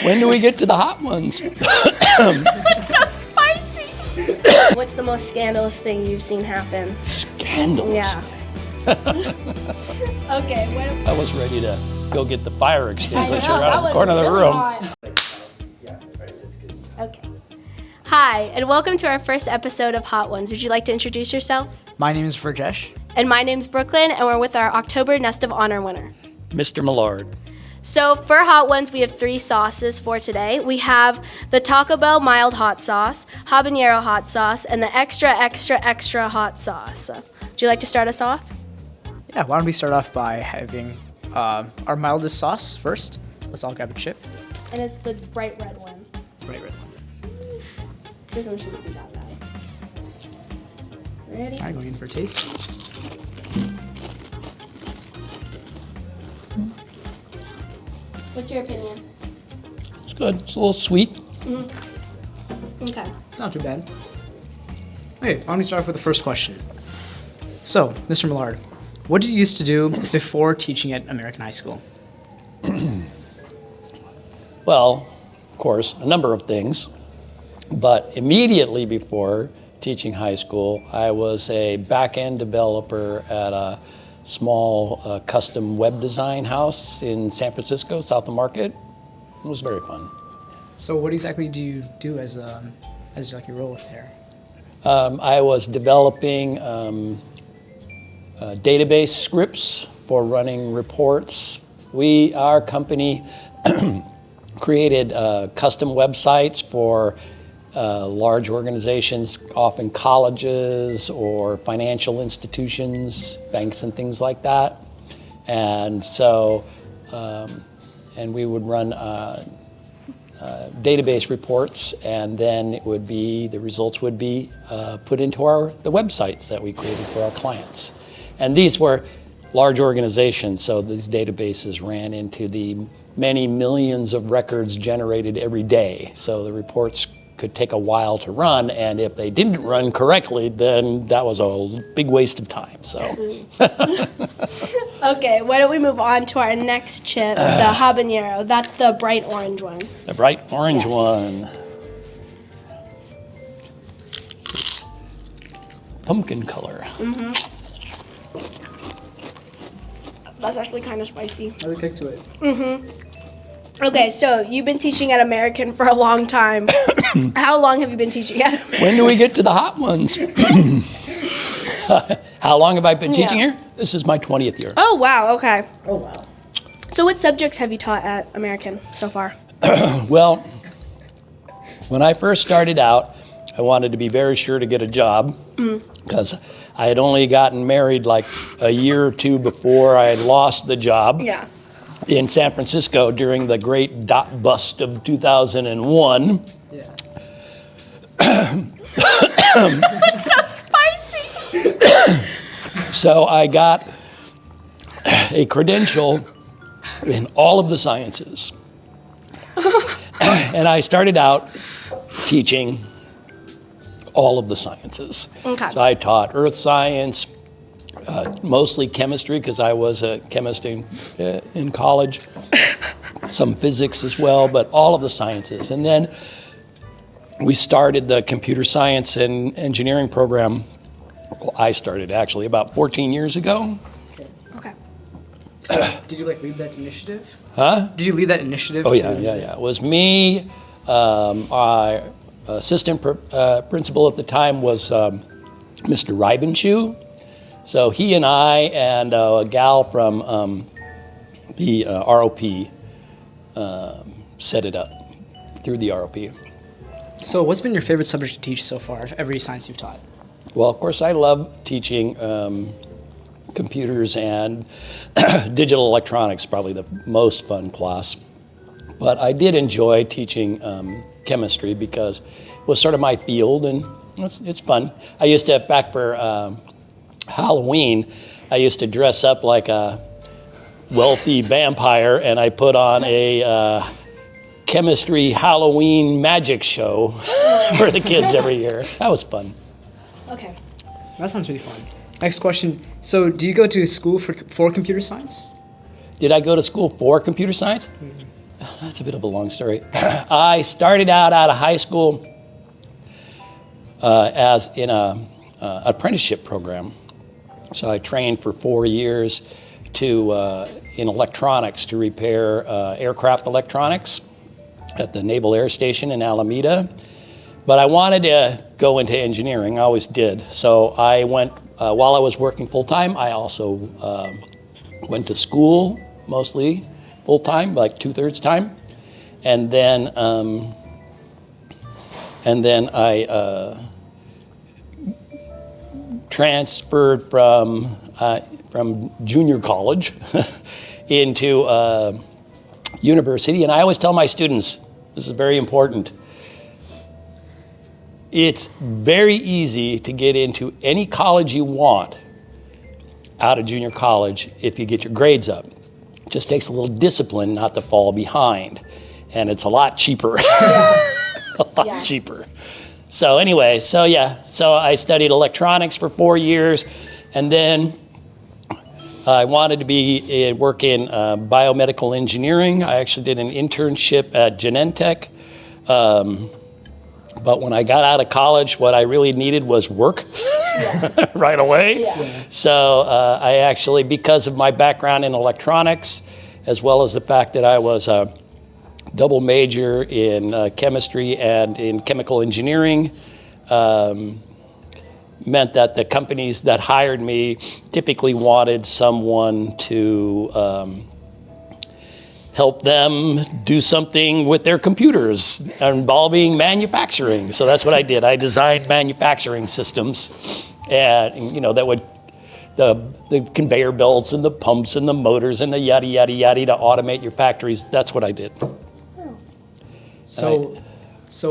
When do we get to the hot ones? It's so spicy. What's the most scandalous thing you've seen happen? Scandalous. Yeah. Okay. What? I was ready to go get the fire extinguisher that out of the was corner of the really room. hot. Okay. Hi, and welcome to our first episode of Hot Ones. Would you like to introduce yourself? My name is Virjesh. And my name's Brooklyn, and we're with our October Nest of Honor winner. Mr. Millard. So for Hot Ones, we have 3 sauces for today. We have the Taco Bell mild hot sauce, habanero hot sauce, and the extra, extra, extra hot sauce. Would you like to start us off? Yeah, why don't we start off by having our mildest sauce first. Let's all grab a chip. And it's the bright red one. Right. This one shouldn't be that bad. Ready? All right, going in for a taste. What's your opinion? It's good. It's a little sweet. Okay. Not too bad. Okay, why don't we start off with the first question. So, Mr. Millard, what did you used to do before teaching at American High School? Well, of course, a number of things. But immediately before teaching high school, I was a back-end developer at a small custom web design house in San Francisco, south of Market. It was very fun. So, what exactly do you do as like your role there? I was developing database scripts for running reports. Our company created custom websites for large organizations, often colleges or financial institutions, banks and things like that. And so, and we would run database reports, and then the results would be put into the websites that we created for our clients. And these were large organizations, so these databases ran into the many millions of records generated every day. So the reports could take a while to run, and if they didn't run correctly, then that was a big waste of time. So. Okay, why don't we move on to our next chip, the habanero. That's the bright orange one. The bright orange Yes. one. Pumpkin color. That's actually kind of spicy. Another kick to it. Okay, so you've been teaching at American for a long time. How long have you been teaching at American? When do we get to the hot ones? How long have I been teaching Yeah. here? This is my 20th year. Oh, wow, okay. Oh, wow. So what subjects have you taught at American so far? Well, when I first started out, I wanted to be very sure to get a job because I had only gotten married like a year or two before I had lost the job Yeah. in San Francisco during the great dot bust of 2001. Yeah. It's so spicy. So I got a credential in all of the sciences. And I started out teaching all of the sciences. Okay. So I taught earth science, mostly chemistry because I was a chemist in college, some physics as well, but all of the sciences. And then we started the computer science and engineering program. Well, I started actually about 14 years ago. Okay. So, did you lead that initiative? Huh? Did you lead that initiative? Oh, yeah. It was me. Our assistant principal at the time was Mr. Reibenschuh. So he and I and a gal from the ROP set it up through the ROP. So, what's been your favorite subject to teach so far of every science you've taught? Well, of course, I love teaching computers and digital electronics, probably the most fun class. But I did enjoy teaching chemistry because it was sort of my field, and it's fun. I used to, back for Halloween, I used to dress up like a wealthy vampire, and I put on a chemistry Halloween magic show for the kids every year. That was fun. Okay. That sounds really fun. Next question. So, do you go to school for computer science? Did I go to school for computer science? That's a bit of a long story. I started out of high school as in a apprenticeship program. So I trained for 4 years in electronics to repair aircraft electronics at the Naval Air Station in Alameda. But I wanted to go into engineering, I always did. So I went, while I was working full-time, I also went to school, mostly full-time, like 2/3 time. And then I transferred from junior college into university. And I always tell my students, this is very important, it's very easy to get into any college you want out of junior college if you get your grades up. It just takes a little discipline not to fall behind. And it's a lot cheaper. A lot cheaper. So anyway, so I studied electronics for 4 years, and then I wanted to work in biomedical engineering. I actually did an internship at Genentech. But when I got out of college, what I really needed was work right away. Yeah. So I actually, because of my background in electronics, as well as the fact that I was a double major in chemistry and in chemical engineering, meant that the companies that hired me typically wanted someone to help them do something with their computers involving manufacturing. So that's what I did. I designed manufacturing systems, and that would the conveyor belts and the pumps and the motors and the yada yada yada to automate your factories. That's what I did. So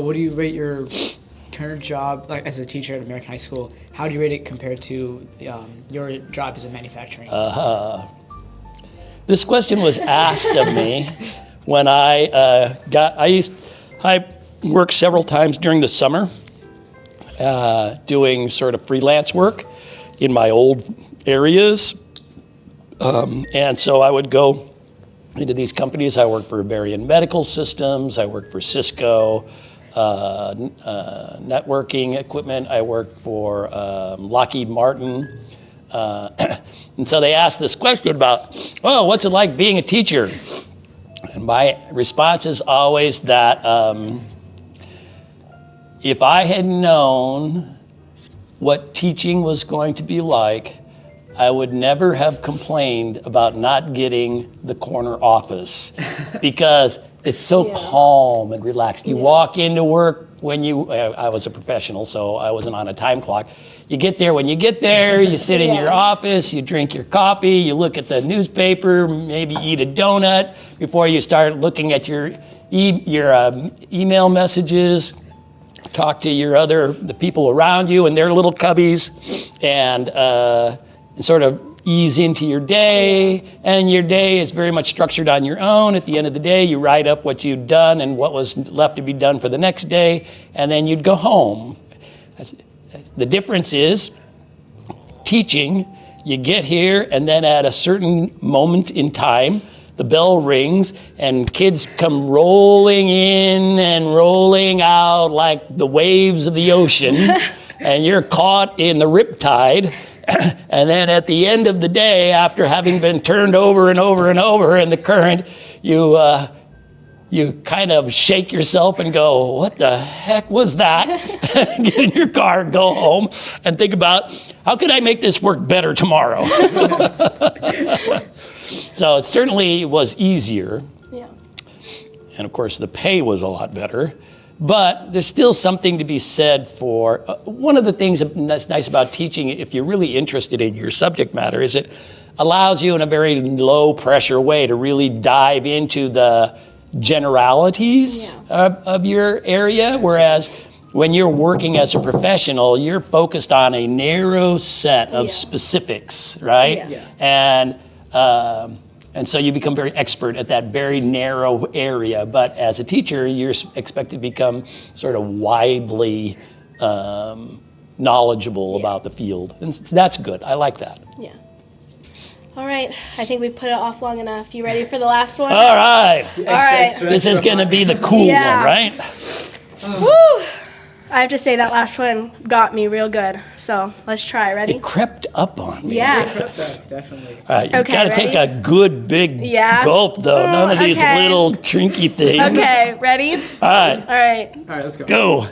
what do you rate your current job, like as a teacher at American High School? How do you rate it compared to your job as a manufacturing? This question was asked of me when I worked several times during the summer doing sort of freelance work in my old areas. And so I would go into these companies. I worked for Varian Medical Systems. I worked for Cisco networking equipment. I worked for Lockheed Martin. And so they asked this question about, what's it like being a teacher? And my response is always that if I had known what teaching was going to be like, I would never have complained about not getting the corner office because it's so calm and relaxed. You walk into work I was a professional, so I wasn't on a time clock. You get there, when you get there, you sit in your office, you drink your coffee, you look at the newspaper, maybe eat a donut before you start looking at your email messages, talk to the people around you in their little cubbies, and sort of ease into your day, and your day is very much structured on your own. At the end of the day, you write up what you've done and what was left to be done for the next day, and then you'd go home. The difference is, teaching, you get here, and then at a certain moment in time, the bell rings, and kids come rolling in and rolling out like the waves of the ocean, and you're caught in the riptide. And then at the end of the day, after having been turned over and over and over in the current, you kind of shake yourself and go, what the heck was that? Get in your car, go home, and think about, how could I make this work better tomorrow? So it certainly was easier. Yeah. And of course, the pay was a lot better. But there's still something to be said for, one of the things that's nice about teaching, if you're really interested in your subject matter, is it allows you in a very low pressure way to really dive into the generalities of your area. Whereas when you're working as a professional, you're focused on a narrow set of specifics, right? Yeah. And so you become very expert at that very narrow area. But as a teacher, you're expected to become sort of widely knowledgeable about the field. And that's good. I like that. Yeah. All right, I think we put it off long enough. You ready for the last one? All right. All right. This is going to be the cool Yeah. one, right? Woo! I have to say that last one got me real good. So let's try. Ready? It crept up on me. Yeah. Definitely. All right, you Okay, got to take a ready? good big Yeah. gulp, though. None of these okay. little trinky things. Okay, ready? All right, All right. All right, let's go. go.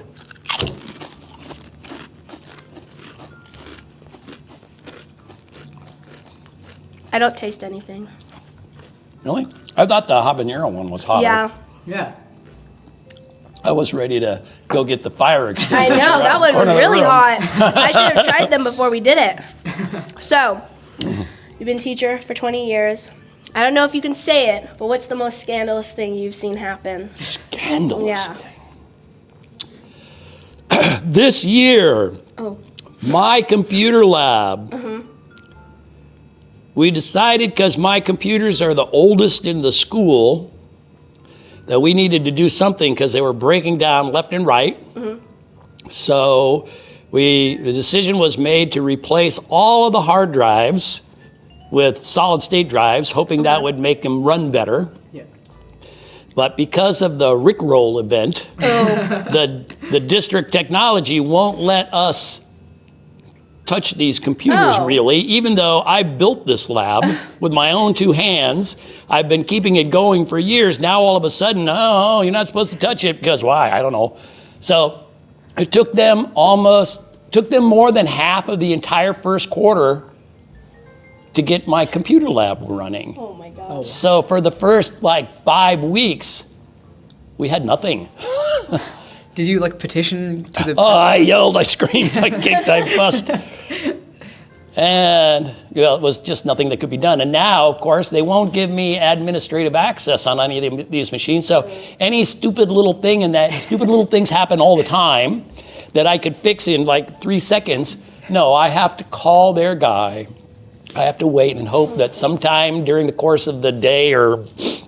I don't taste anything. Really? I thought the habanero one was hotter. Yeah. Yeah. I was ready to go get the fire I extinguisher. know, out that the one was corner of the really room. hot. I should have tried them before we did it. So, you've been teacher for 20 years. I don't know if you can say it, but what's the most scandalous thing you've seen happen? Scandalous Yeah. thing. This year, Oh. my computer lab, we decided, because my computers are the oldest in the school, that we needed to do something because they were breaking down left and right. So the decision was made to replace all of the hard drives with solid state drives, hoping that would make them run better. Yeah. But because of the Rickroll event, the district technology won't let us touch these computers Oh. really, even though I built this lab with my own two hands. I've been keeping it going for years. Now all of a sudden, oh, you're not supposed to touch it because why? I don't know. So it took them more than half of the entire first quarter to get my computer lab running. Oh my gosh. So for the first 5 weeks, we had nothing. Did you petition to the? Oh, I yelled, I screamed, I kicked, I fussed. And it was just nothing that could be done. And now, of course, they won't give me administrative access on any of these machines. So any stupid little things happen all the time that I could fix in 3 seconds. No, I have to call their guy. I have to wait and hope that sometime during the course of the day or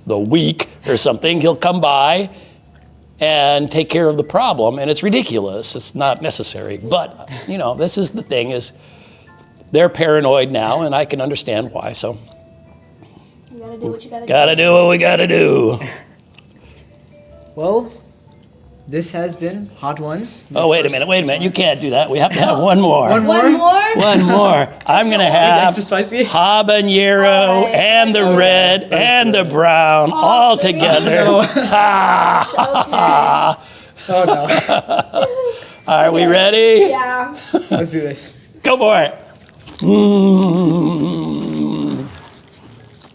the week or something, he'll come by and take care of the problem. And it's ridiculous. It's not necessary. But, this is the thing is they're paranoid now, and I can understand why. So You gotta do what you gotta do. gotta do what we gotta do. Well, this has been Hot Ones. Oh, wait a minute. You can't do that. We have to have one more. One more? One more? One more. I'm gonna have Extra spicy? habanero All right. and the red and the brown all three. together. Okay. Oh no. Are we ready? Yeah. Let's do this. Go for it.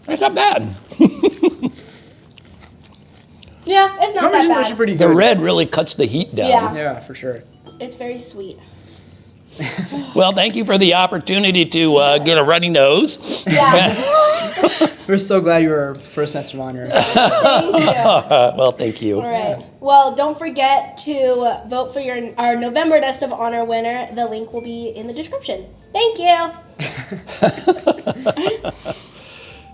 That's not bad. Yeah, it's not that Combination's bad. actually pretty The good. red really cuts the heat down. Yeah. Yeah, for sure. It's very sweet. Well, thank you for the opportunity to get a runny nose. Yeah. We're so glad you were first guest of honor. Thank you. Well, thank you. All right. Well, don't forget to vote for our November Nest of Honor winner. The link will be in the description. Thank you.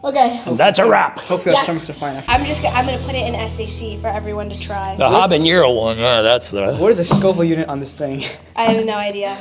Okay. That's a wrap. Hopefully our Yes. stomachs are fine after. I'm gonna put it in SAC for everyone to try. The habanero one, yeah, that's the... What is the Scoville unit on this thing? I have no idea.